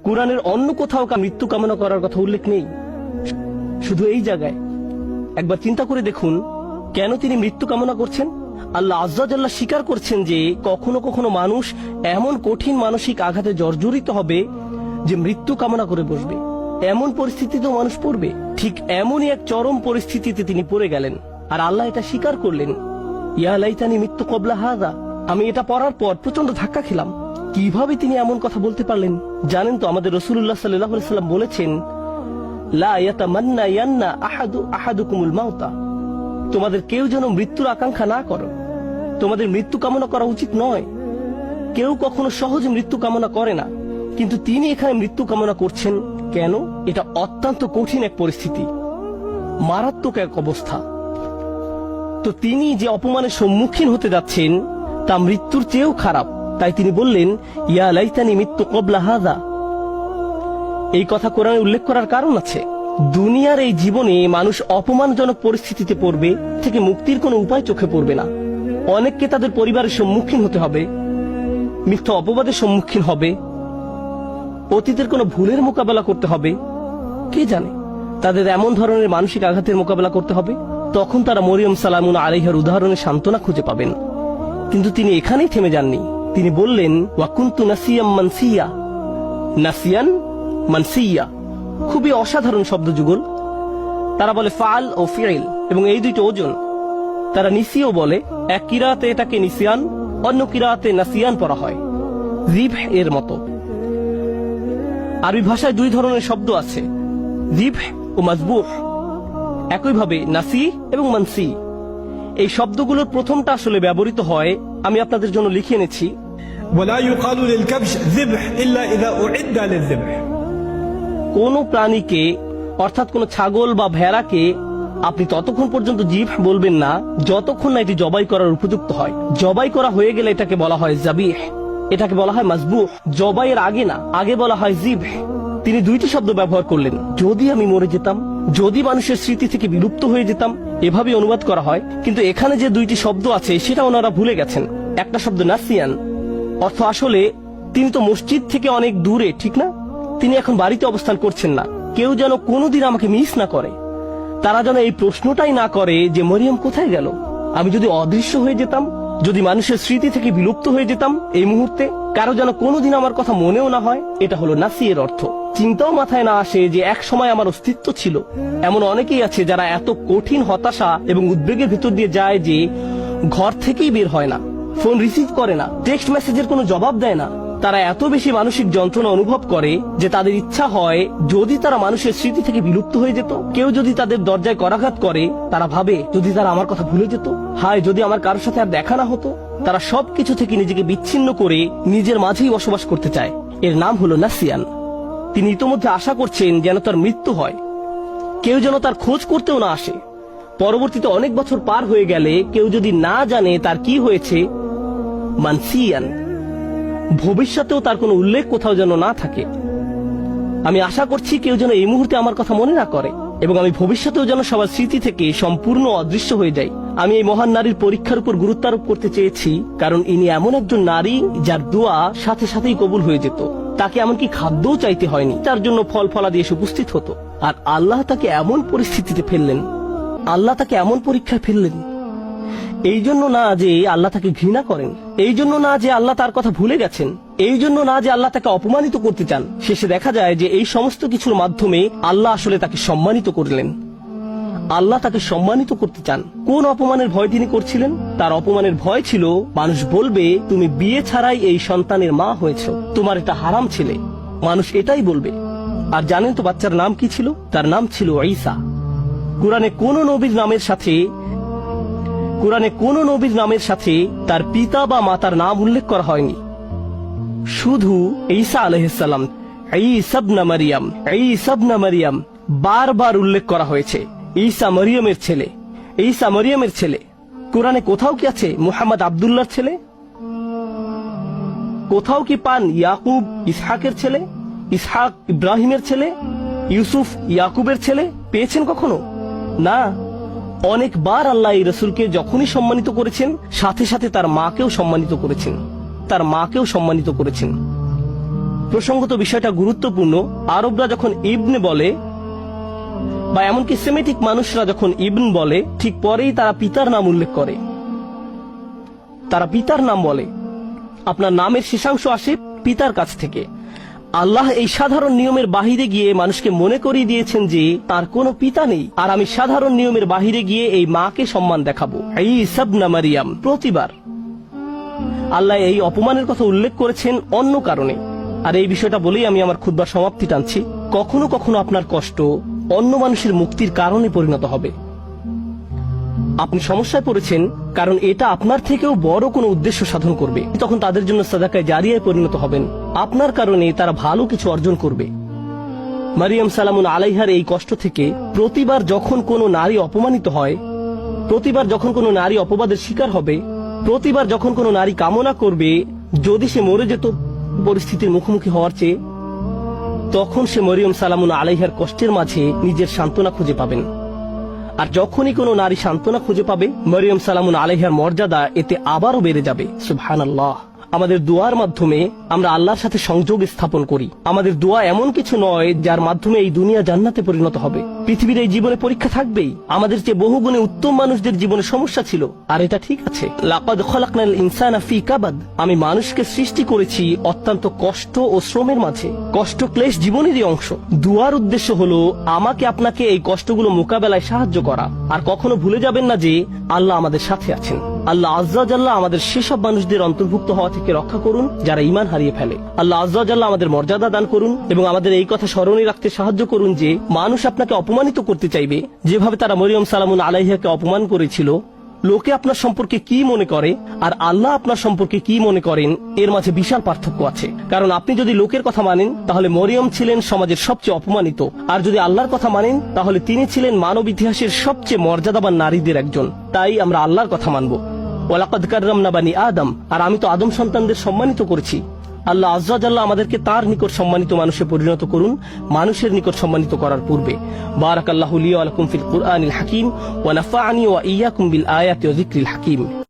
কোরআনের অন্য কোথাও মৃত্যু কামনা করার কথা উল্লেখ নেই, শুধু এই জায়গায়। একবার চিন্তা করে দেখুন, কেন তিনি মৃত্যু কামনা করছেন? আল্লাহ আজ্জা জাল্লা স্বীকার করছেন যে কখনো কখনো মানুষ এমন কঠিন মানসিক আঘাতে জর্জরিত হবে যে মৃত্যু কামনা করে বসবে। এমন পরিস্থিতিতেও মানুষ পড়বে। ঠিক এমনই এক চরম পরিস্থিতিতে তিনি পড়ে গেলেন, আর আল্লাহ এটা স্বীকার করলেন। ইয়া লাইতানি মিত্তু কবলা হাযা। আমি এটা পড়ার পর প্রচন্ড ধাক্কা খেলাম। কিভাবে তিনি এমন কথা বলতে পারলেন? জানেন তো, আমাদের রাসূলুল্লাহ সাল্লাল্লাহু আলাইহি সাল্লাম বলেছেন, লা ইয়াতামান্না ইয়ান্না আহাদুকুমুল মাউতা। তোমাদের কেউ যেন মৃত্যুর আকাঙ্ক্ষা না করো। তোমাদের মৃত্যু কামনা করা উচিত নয়। কেউ কখনো সহজে মৃত্যু কামনা করে না, কিন্তু তিনি এখানে মৃত্যু কামনা করছেন কেন? এটা অত্যন্ত কঠিন এক পরিস্থিতি, মারাত্মক এক অবস্থা। তো তিনি যে অপমানের সম্মুখীন হতে যাচ্ছেন তা মৃত্যুর চেয়েও খারাপ। তাই তিনি বললেন, ইয়া লাইতানি মিত্তু কবলা হাযা। এই কথা কোরআনে উল্লেখ করার কারণ আছে। দুনিয়ার এই জীবনে মানুষ অপমানজনক পরিস্থিতিতে পড়বে, থেকে মুক্তির কোনো উপায় চোখে পড়বে না। অনেককে তাদের পরিবারের সম্মুখীন হতে হবে, মিথ্যা অপবাদের সম্মুখীন হবে, অতীতের কোনো ভুলের মোকাবেলা করতে হবে। কে জানে তাদের এমন ধরনের মানসিক আঘাতের মোকাবেলা করতে হবে। তখন তারা মরিয়ম সালামুন আলাইহার উদাহরণে সান্ত্বনা খুঁজে পাবেন। কিন্তু তিনি এখানেই থেমে যাননি। তিনি বললেন, ওয়া কুনতু নাসিয়াম মানসিয়া। নাসিয়ান মানসিয়া খুবই অসাধারণ শব্দ যুগল। তারা বলে ফাল ও ফিইল, এবং এই দুইটা ওজন। তারা নিসিও বলে। এক কিরাতে এটাকে নিসিয়ান, অন্য কিরাতে নাসিয়ান পড়া হয়, জিবহ এর মতো। আরবি ভাষায় দুই ধরনের শব্দ আছে, জিবহ ও মাজবুহ। একইভাবে নাসি এবং মানসি, এই শব্দগুলোর প্রথমটা আসলে ব্যবহৃত হয়, আমি আপনাদের জন্য লিখে এনেছি। ولا يقال للكبش ذبح إلا إذا أعد للذبح। কোন প্রাণীকে, অর্থাৎ কোন ছাগল বা ভেড়াকে আপনি ততক্ষণ পর্যন্ত জিবহ বলবেন না যতক্ষণ না এটি জবাই করার উপযুক্ত হয়। জবাই করা হয়ে গেলে এটাকে বলা হয় জাবিহ, এটাকে বলা হয় মাজবুহ। জবাইয়ের আগে না, আগে বলা হয় জিবহ। তিনি দুইটি শব্দ ব্যবহার করলেন। যদি আমি মরে যেতাম, যদি মানুষের স্মৃতি থেকে বিলুপ্ত হয়ে যেতাম, এভাবে অনুবাদ করা হয়। কিন্তু এখানে যে দুইটি শব্দ আছে সেটা ওনারা ভুলে গেছেন। একটা শব্দ নাসিয়ান, অর্থ আসলে তিনি তো মসজিদ থেকে অনেক দূরে, ঠিক না? তিনি এখন বাড়িতে অবস্থান করছেন না। কেউ যেন কোনোদিন আমাকে মিস না করে। তারা যেন এই প্রশ্নটাই না করে যে মরিয়ম কোথায় গেল। আমি যদি অদৃশ্য হয়ে যেতাম, যদি মানুষের স্মৃতি থেকে বিলুপ্ত হয়ে যেতাম এই মুহূর্তে, কারো যেন কোনোদিন আমার কথা মনেও না হয়। এটা হলো নাসিয়ের অর্থ। চিন্তাও মাথায় না আসে যে এক সময় আমার অস্তিত্ব ছিল। এমন অনেকেই আছে যারা এত কঠিন হতাশা এবং উদ্বেগের ভিতর দিয়ে যায় যে ঘর থেকেই বের হয় না, ফোন রিসিভ করে না, টেক্সট মেসেজের কোনো জবাব দেয় না। তারা এত বেশি মানসিক যন্ত্রণা অনুভব করে যে তাদের ইচ্ছা হয় যদি তারা মানুষের স্মৃতি থেকে বিলুপ্ত হয়ে যেত। কেউ যদি তাদের দরজায় করাঘাত করে, তারা ভাবে যদি তারা আমার কথা ভুলে যেত, হায় যদি আমার কারোর সাথে আর দেখা না হতো। তারা সবকিছু থেকে নিজেকে বিচ্ছিন্ন করে নিজের মাঝেই বসবাস করতে চায়। এর নাম হলো নাসিয়ান। তিনি ইতোমধ্যে আশা করছেন যেন তার মৃত্যু হয়, কেউ যেন তার খোঁজ করতেও না আসে। পরবর্তীতে অনেক বছর পার হয়ে গেলে কেউ যদি না জানে তার কি হয়েছে, মানসিয়ান, ভবিষ্যতেও তার কোনো উল্লেখ কোথাও যেন না থাকে। আমি আশা করছি কেউ যেন এই মুহূর্তে আমার কথা মনে না করে, এবং আমি ভবিষ্যতেও যেন সবার স্মৃতি থেকে সম্পূর্ণ অদৃশ্য হয়ে যাই। আমি এই মহান নারীর পরীক্ষার উপর গুরুত্ব আরোপ করতে চেয়েছি, কারণ ইনি এমন একজন নারী যার দোয়া সাথে সাথেই কবুল হয়ে যেত। তাকে এমনকি খাদ্যও চাইতে হয়নি, তার জন্য ফল ফলাদি এসে উপস্থিত হতো। আর আল্লাহ তাকে এমন পরিস্থিতিতে ফেললেন, আল্লাহ তাকে এমন পরীক্ষায় ফেললেন, এই জন্য না যে আল্লাহ তাকে ঘৃণা করেন, এই জন্য না যে আল্লাহ তার কথা ভুলে গেছেন, এই জন্য না যে আল্লাহ তাকে অপমানিত করতে চান। শেষে দেখা যায় যে এই সমস্ত কিছুর মাধ্যমে আল্লাহ আসলে তাকে সম্মানিত করলেন। আল্লাহ তাকে সম্মানিত করতে চান। কোন অপমানের ভয় তিনি করছিলেন? তার অপমানের ভয় ছিল মানুষ বলবে তুমি বিয়ে ছাড়াই এই সন্তানের মা হয়েছ, তোমার এটা হারাম ছেলে। মানুষ এটাই বলবে। আর জানেন তো বাচ্চার নাম কি ছিল? তার নাম ছিল ঈসা। কোরআনে কোন নবীর নামের সাথে তার পিতা বা মাতার নাম উল্লেখ করা হয়নি। শুধু ঈসা আলাইহিস সালাম, ঈসা ইবনে মারইয়াম বারবার উল্লেখ করা হয়েছে। ঈসা মরিয়মের ছেলে, ঈসা মরিয়মের ছেলে। কোরআনে কোথাও কি আছে মুহাম্মদ আব্দুল্লাহর ছেলে? কোথাও কি পান ইয়াকুব ইসহাকের ছেলে, ইসহাক ইব্রাহিমের ছেলে, ইউসুফ ইয়াকুবের ছেলে? পেয়েছেন কখনো? না। অনেকবার আল্লাহ এই রাসূলকে যখনই সম্মানিত করেছেন, সাথে সাথে তার মাকেও সম্মানিত করেছেন, তার মাকেও সম্মানিত করেছেন। প্রসঙ্গত বিষয়টা গুরুত্বপূর্ণ। আরবরা যখন ইবনে বলে বা এমনকি সেমেটিক মানুষরা যখন ইবন বলে, ঠিক পরেই তারা পিতার নাম উল্লেখ করে, তারা পিতার নাম বলে। আপনার নামের শেষাংশ আসে পিতার কাছ থেকে। আল্লাহ এই সাধারণ নিয়মের বাহিরে গিয়ে মানুষকে মনে করিয়ে দিয়েছেন যে তার কোনো পিতা নেই, আর আমি সাধারণ নিয়মের বাহিরে গিয়ে এই মাকে সম্মান দেখাবো। ঈসা ইবনে মারিয়াম। প্রতিবার আল্লাহ এই অপমানের কথা উল্লেখ করেছেন অন্য কারণে। আর এই বিষয়টা বলেই আমি আমার খুতবার সমাপ্তি টানছি। কখনো কখনো আপনার কষ্ট অন্য মানুষের মুক্তির কারণে পরিণত হবে। আপনি সমস্যায় পড়েছেন কারণ এটা আপনার থেকেও বড় কোনো উদ্দেশ্য সাধন করবে, তখন তাদের জন্য সাদাকায়ে জারিয়ায় পরিণত হবেন। আপনার কারণে তারা ভালো কিছু অর্জন করবে। মারিয়াম সালামুন আলাইহার এই কষ্ট থেকে প্রতিবার যখন কোনো নারী অপমানিত হয়, প্রতিবার যখন কোনো নারী অপবাদের শিকার হবে, প্রতিবার যখন কোনো নারী কামনা করবে যদি সে মরে যেত পরিস্থিতির মুখোমুখি হওয়ার চেয়ে, তখন সে মরিয়ম সালামুন আলাইহার কষ্টের মাঝে নিজের সান্ত্বনা খুঁজে পাবেন। আর যখনই কোনো নারী সান্ত্বনা খুঁজে পাবে, মরিয়ম সালামুন আলাইহার মর্যাদা এতে আবারও বেড়ে যাবে। সুবহানাল্লাহ। আমাদের দোয়ার মাধ্যমে আমরা আল্লাহর সাথে সংযোগ স্থাপন করি। আমাদের দোয়া এমন কিছু নয় যার মাধ্যমে এই দুনিয়া জান্নাতে পরিণত হবে। পৃথিবীর এই জীবনে পরীক্ষা থাকবেই। আমাদের চেয়ে বহুগুণে উত্তম মানুষদের জীবনে সমস্যা ছিল, আর এটা ঠিক আছে। লাকাদ খলাকনাল ইনসানা ফি কাবাদ। আমি মানুষকে সৃষ্টি করেছি অত্যন্ত কষ্ট ও শ্রমের মাঝে। কষ্ট ক্লেশ জীবনেরই অংশ। দুয়ার উদ্দেশ্য হলো আমাকে আপনাকে এই কষ্টগুলো মোকাবেলায় সাহায্য করা। আর কখনো ভুলে যাবেন না যে আল্লাহ আমাদের সাথে আছেন। আল্লাহ আজ্জা ওয়া জাল্লা আমাদের সেসব মানুষদের অন্তর্ভুক্ত হওয়া থেকে রক্ষা করুন যারা ঈমান হারিয়ে ফেলে। আল্লাহ আজ্জা ওয়া জাল্লা আমাদের মর্যাদা দান করুন এবং আমাদের এই কথা স্মরণে রাখতে সাহায্য করুন যে মানুষ আপনাকে অপমানিত করতে চাইবে যেভাবে তারা মরিয়ম সালামুন আলাইহাকে অপমান করেছিল। লোকে আপনার সম্পর্কে কি মনে করে আর আল্লাহ আপনার সম্পর্কে কি মনে করেন, এর মাঝে বিশাল পার্থক্য আছে। কারণ আপনি যদি লোকের কথা মানেন তাহলে মরিয়ম ছিলেন সমাজের সবচেয়ে অপমানিত, আর যদি আল্লাহর কথা মানেন তাহলে তিনি ছিলেন মানব ইতিহাসের সবচেয়ে মর্যাদাবান নারীদের একজন। তাই আমরা আল্লাহর কথা মানব। ওয়ালাকাদ কাররামনা বানি আদম। আর আমি তো আদম সন্তানদের সম্মানিত করেছি। আল্লাহ আজ্জা ওয়া জাল্লা আমাদেরকে তার নিকট সম্মানিত মানুষে পরিণত করুন মানুষের নিকট সম্মানিত করার পূর্বে। বারাকাল্লাহু লি ওয়া লাকুম ফিল কুরআনিল হাকীম ওয়া নাফা'আনি ওয়া ইয়্যাকুম বিল আয়াতি ওয়া যিকরিল হাকীম।